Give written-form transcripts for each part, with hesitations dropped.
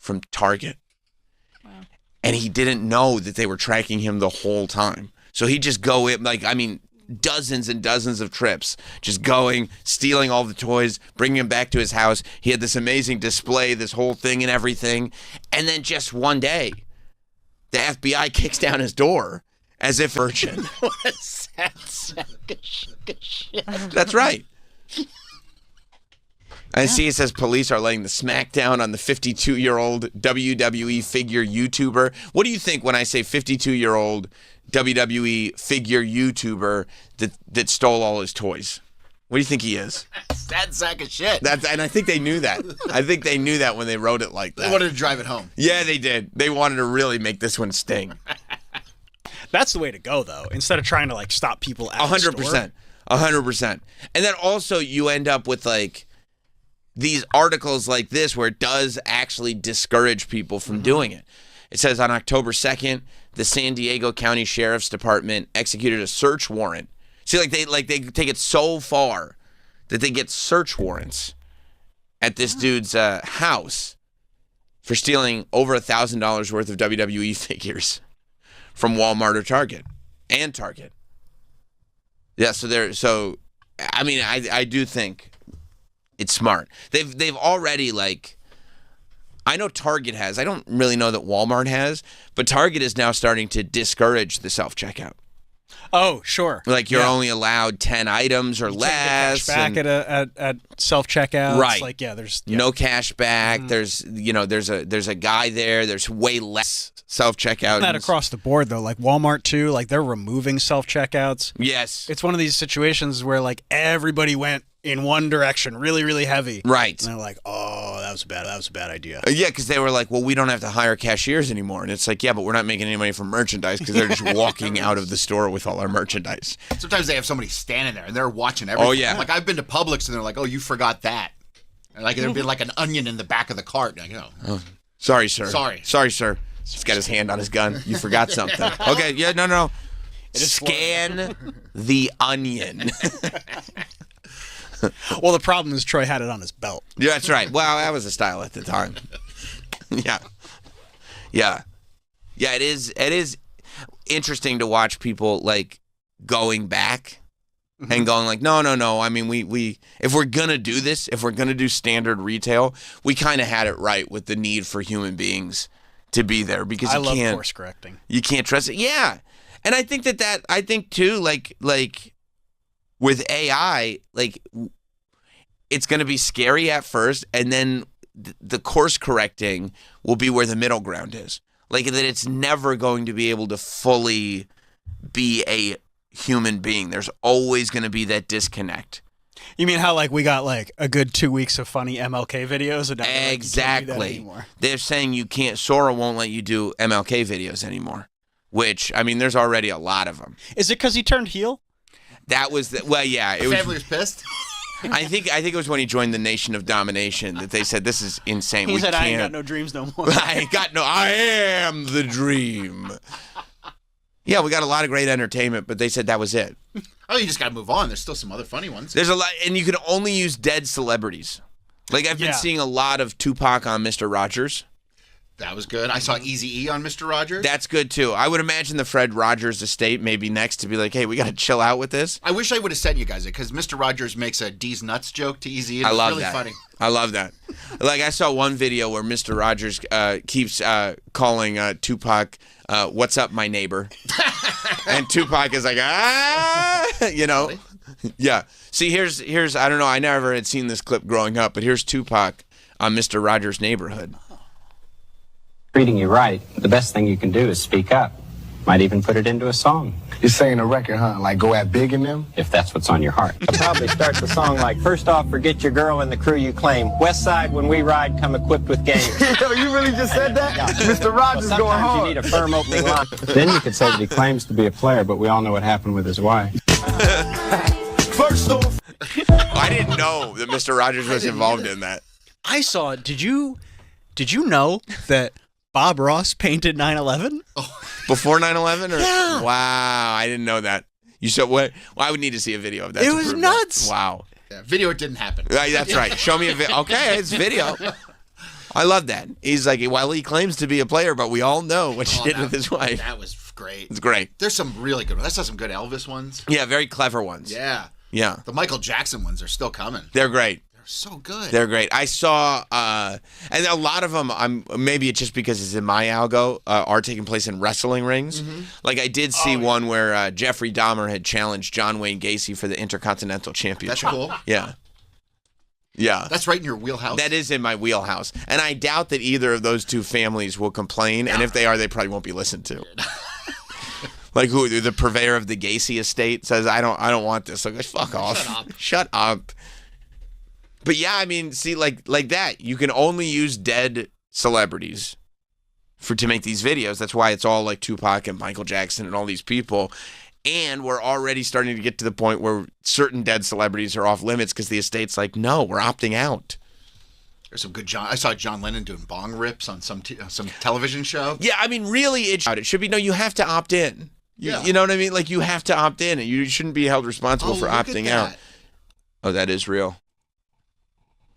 from Target. Wow. And he didn't know that they were tracking him the whole time. So he'd just go in, dozens and dozens of trips, just going, stealing all the toys, bringing them back to his house. He had this amazing display, this whole thing and everything. And then just one day, the FBI kicks down his door as if urgent. What a sad sack of shit. That's right. I see it says police are laying the smackdown on the 52-year-old WWE figure YouTuber. What do you think when I say 52-year-old WWE figure YouTuber that stole all his toys? What do you think he is? Sad sack of shit. And I think they knew that. I think they knew that when they wrote it like that. They wanted to drive it home. Yeah, they did. They wanted to really make this one sting. That's the way to go, though. Instead of trying to stop people at 100%. 100%. And then also you end up with these articles like this where it does actually discourage people from doing it. It says on October 2nd, the San Diego County Sheriff's Department executed a search warrant. See, they take it so far that they get search warrants at this dude's house for stealing over $1,000 worth of WWE figures from Walmart or Target and Target. Yeah, I do think it's smart. They've already I know Target has. I don't really know that Walmart has, but Target is now starting to discourage the self-checkout. Oh, sure. You're only allowed 10 items or less. Cash back at self-checkout. Right. There's no cash back. Mm-hmm. There's a guy there. There's way less self-checkout. Not across the board though. Walmart too. They're removing self-checkouts. Yes. It's one of these situations where everybody went in one direction, really, really heavy. Right. And they're like, oh, that was a bad idea. Yeah, because they were like, well, we don't have to hire cashiers anymore. And it's yeah, but we're not making any money from merchandise because they're just walking out of the store with all our merchandise. Sometimes they have somebody standing there and they're watching everything. Oh, yeah. I've been to Publix and they're like, oh, you forgot that. And there'd be an onion in the back of the cart. Oh. Sorry, sir. Sorry, sir. He's got his hand on his gun. You forgot something. Okay, yeah, no. Scan the onion. Well, the problem is Troy had it on his belt. Yeah, that's right. Well, that was a style at the time. Yeah. It is interesting to watch people going back and going no. I mean, we if we're gonna do this, if we're gonna do standard retail, we kind of had it right with the need for human beings to be there because I love course correcting. You can't trust it. Yeah, and I think I think too with AI, it's going to be scary at first, and then the course correcting will be where the middle ground is. That it's never going to be able to fully be a human being. There's always going to be that disconnect. You mean how we got a good 2 weeks of funny MLK videos? And exactly. They're saying you can't. Sora won't let you do MLK videos anymore. Which there's already a lot of them. Is it because he turned heel? That was yeah. The family was pissed. I think it was when he joined the Nation of Domination that they said this is insane. He said, "I ain't got no dreams no more." I am the dream. Yeah, we got a lot of great entertainment, but they said that was it. Oh, you just got to move on. There's still some other funny ones. There's a lot, and you can only use dead celebrities. I've been seeing a lot of Tupac on Mr. Rogers. That was good. I saw Eazy-E on Mr. Rogers. That's good, too. I would imagine the Fred Rogers estate may be next to be hey, we got to chill out with this. I wish I would have sent you guys it, because Mr. Rogers makes a D's nuts joke to Eazy-E. I love really that. Funny. I love that. I saw one video where Mr. Rogers keeps calling Tupac, what's up, my neighbor? And Tupac is Really? Yeah. See, here's I don't know, I never had seen this clip growing up, but here's Tupac on Mr. Rogers' Neighborhood. Treating you right, the best thing you can do is speak up. Might even put it into a song. You're saying a record, huh? Go at big in them? If that's what's on your heart. I'll probably start the song first off, forget your girl and the crew you claim. West Side, when we ride, come equipped with game. Yo, you really just said that? Yeah. Mr. Rogers going hard. Sometimes you need a firm opening line. Then you could say that he claims to be a player, but we all know what happened with his wife. First off, I didn't know that Mr. Rogers was involved in that. I saw. Did you know that Bob Ross painted 9/11? Before 9/11? Yeah. Wow, I didn't know that. You said what? Well, I would need to see a video of that. It was nuts. That. Wow. Yeah, video, it didn't happen. That's right. Show me a video. Okay, it's video. I love that. He's like, while he claims to be a player, but we all know what he did with his wife. That was great. It's great. There's some really good ones. I saw some good Elvis ones. Yeah, very clever ones. Yeah. Yeah. The Michael Jackson ones are still coming. They're great. They're so good. They're great. I saw, and a lot of them, maybe it's just because it's in my algo, are taking place in wrestling rings. Like I did see one where Jeffrey Dahmer had challenged John Wayne Gacy for the Intercontinental Championship. That's cool. Yeah. Yeah. That's right in your wheelhouse. That is in my wheelhouse. And I doubt that either of those two families will complain. And if they are, they probably won't be listened to. Like who the purveyor of the Gacy estate says, I don't want this. Like, fuck off. Shut up. But yeah, I mean, see, like that. You can only use dead celebrities to make these videos. That's why it's all like Tupac and Michael Jackson and all these people. And we're already starting to get to the point where certain dead celebrities are off limits because the estate's like, no, we're opting out. There's some good I saw John Lennon doing bong rips on some television show. Yeah, I mean, really, it should be, no, you have to opt in. You know what I mean? Like, you have to opt in, and you shouldn't be held responsible for opting out. Oh, that is real.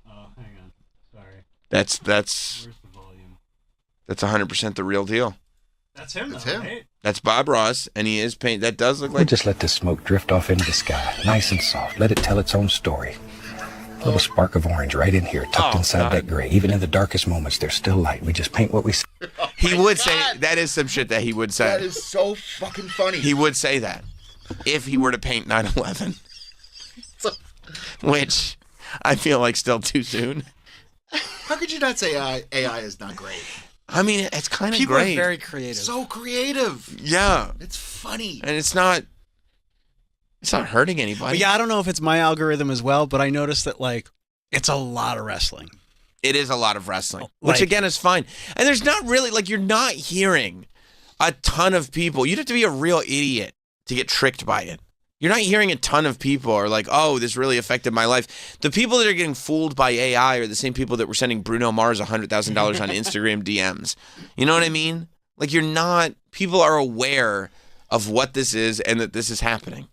Oh, hang on. Sorry. That's Where's the volume? That's 100% the real deal. That's him, That's though, him. right? That's Bob Ross, and he is paint. That does look We'll like. just let this smoke drift off into the sky, nice and soft. Let it tell its own story. A little spark of orange right in here, tucked inside God. that gray. Even in the darkest moments, there's still light. We just paint what we see. He would say that is some shit that he would say. That is so fucking funny. He would say that if he were to paint 9/11, which I feel like still too soon. How could you not say AI is not great? I mean, it's kind of People great. are very creative. So creative. Yeah, It's funny. and it's not hurting anybody. But yeah, I don't know if it's my algorithm as well, but I noticed that like it's a lot of wrestling. It is a lot of wrestling, which Like- again is fine. And there's not really, like, you're not hearing a ton of people. You'd have to be a real idiot to get tricked by it. You're not hearing a ton of people are like, oh, this really affected my life. The people that are getting fooled by AI are the same people that were sending Bruno Mars $100,000 on Instagram DMs. You know what I mean? Like, people are aware of what this is and that this is happening.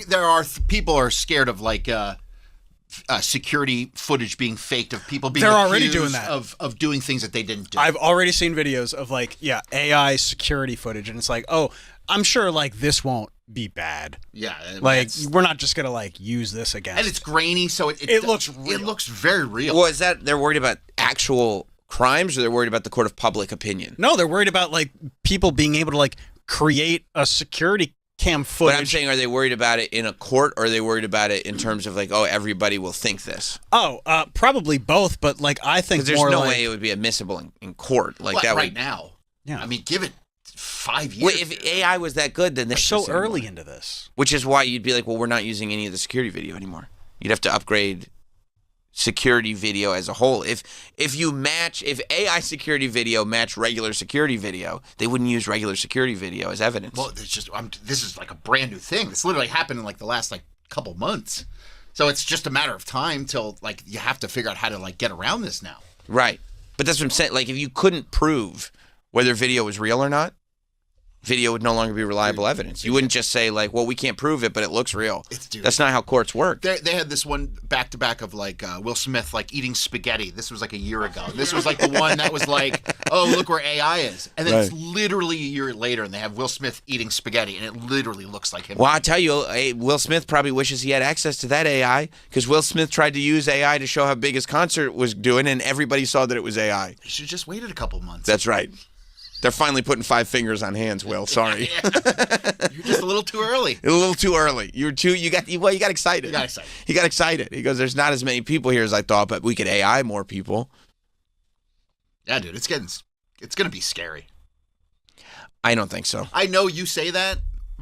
There are people are scared of like security footage being faked of people being They're already accused doing that. of doing things that they didn't do. I've already seen videos of like, AI security footage, and it's like, oh, I'm sure like this won't be bad. Yeah, Like we're not just gonna like use this against. and it's grainy, so It looks real. It looks very real. Well, is that they're worried about actual crimes or they're worried about the court of public opinion? No, they're worried about like people being able to like create a security cam footage. But I'm saying, are they worried about it in a court, or are they worried about it in terms of like, oh, everybody will think this? Probably both, but like I think Because there's more no like, way it would be admissible in court. Like What, that right would. now. Yeah. I mean, give it 5 years. Wait, if AI was that good, then We're this so early into this. Which is why you'd be like, well, we're not using any of the security video anymore. You'd have to upgrade security video as a whole. If AI security video matched regular security video, they wouldn't use regular security video as evidence. Well, it's just this is like a brand new thing. This literally happened in like the last like couple months. So it's just a matter of time till like you have to figure out how to like get around this now. Right. But that's what I'm saying. Like, if you couldn't prove whether video was real or not, video would no longer be reliable evidence. You wouldn't just say, like, well, we can't prove it, but it looks real. Dude. That's not how courts work. They had this one back to back of like Will Smith like eating spaghetti. This was like a year ago. This was like the one that was like, oh, look where AI is. And then it's literally a year later and they have Will Smith eating spaghetti and it literally looks like him. Well, I tell you, Will Smith probably wishes he had access to that AI, because Will Smith tried to use AI to show how big his concert was doing, and everybody saw that it was AI. You should have just waited a couple months. That's right. They're finally putting 5 fingers on hands, Will. Sorry. You're just a little too early. A little too early. You got excited. You got excited. He got excited. He goes, there's not as many people here as I thought, but we could AI more people. Yeah, dude, it's gonna be scary. I don't think so. I know you say that,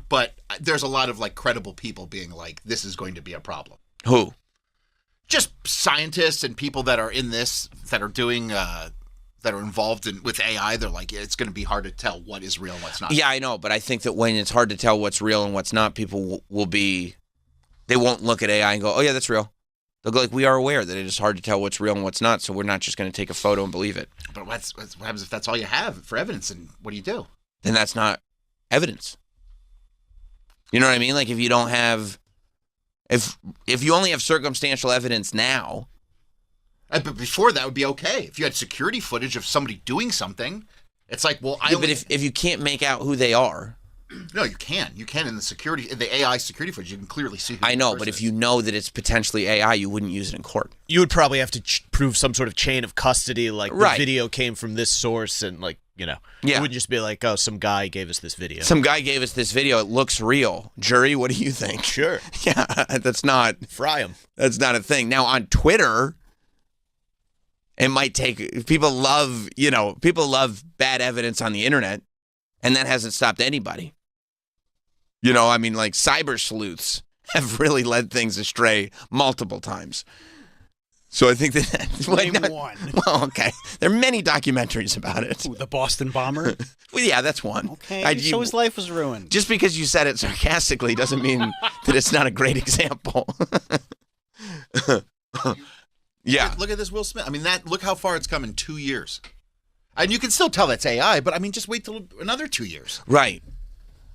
but there's a lot of like credible people being like, this is going to be a problem. Who? Just scientists and people that are in this, that are doing, that are involved with AI. They're like, it's going to be hard to tell what is real and what's not. Yeah, I know, but I think that when it's hard to tell what's real and what's not, people they won't look at AI and go, oh yeah, that's real. They'll go like, we are aware that it is hard to tell what's real and what's not, so we're not just going to take a photo and believe it. But what happens if that's all you have for evidence? And what do you do? Then that's not evidence. You know what I mean? Like, if you don't have, if you only have circumstantial evidence now, But before that would be okay. If you had security footage of somebody doing something, it's like, well, but if you can't make out who they are. No, you can. You can in the AI security footage. You can clearly see who I the know, person but if is. you know that it's potentially AI, you wouldn't use it in court. You would probably have to prove some sort of chain of custody, like Right. the video came from this source, and like, you know, Yeah. it wouldn't just be like, oh, some guy gave us this video. Some guy gave us this video. It looks real. Jury, what do you think? Sure, Yeah, that's not fry him. a thing. Now on Twitter, it might take people love bad evidence on the internet, and that hasn't stopped anybody. You know, I mean, like cyber sleuths have really led things astray multiple times. So I think that Name one. Well, okay, there are many documentaries about it. Ooh, the Boston bomber. Well, yeah, that's one. Okay, so his life was ruined. Just because you said it sarcastically doesn't mean that it's not a great example. Yeah. Look at this Will Smith. I mean, look how far it's come in 2 years. And you can still tell that's AI, but I mean, just wait till another 2 years. Right.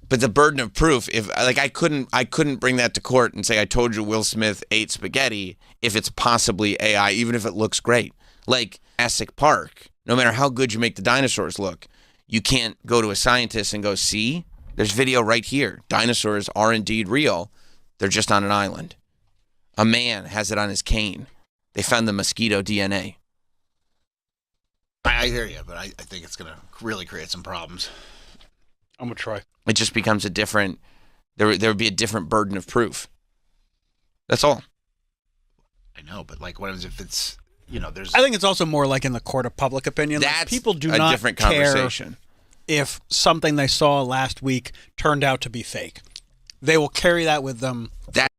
But the burden of proof, if like I couldn't bring that to court and say I told you Will Smith ate spaghetti if it's possibly AI, even if it looks great. Like Jurassic Park, no matter how good you make the dinosaurs look, you can't go to a scientist and go, see, there's video right here. Dinosaurs are indeed real. They're just on an island. A man has it on his cane. They found the mosquito DNA. I hear you, but I think it's going to really create some problems. I'm gonna try. It just becomes a different. There would be a different burden of proof. That's all. I know, but like, what if it's, you know, there's. I think it's also more like in the court of public opinion. Like, That's people do a not different care conversation. if something they saw last week turned out to be fake. They will carry that with them That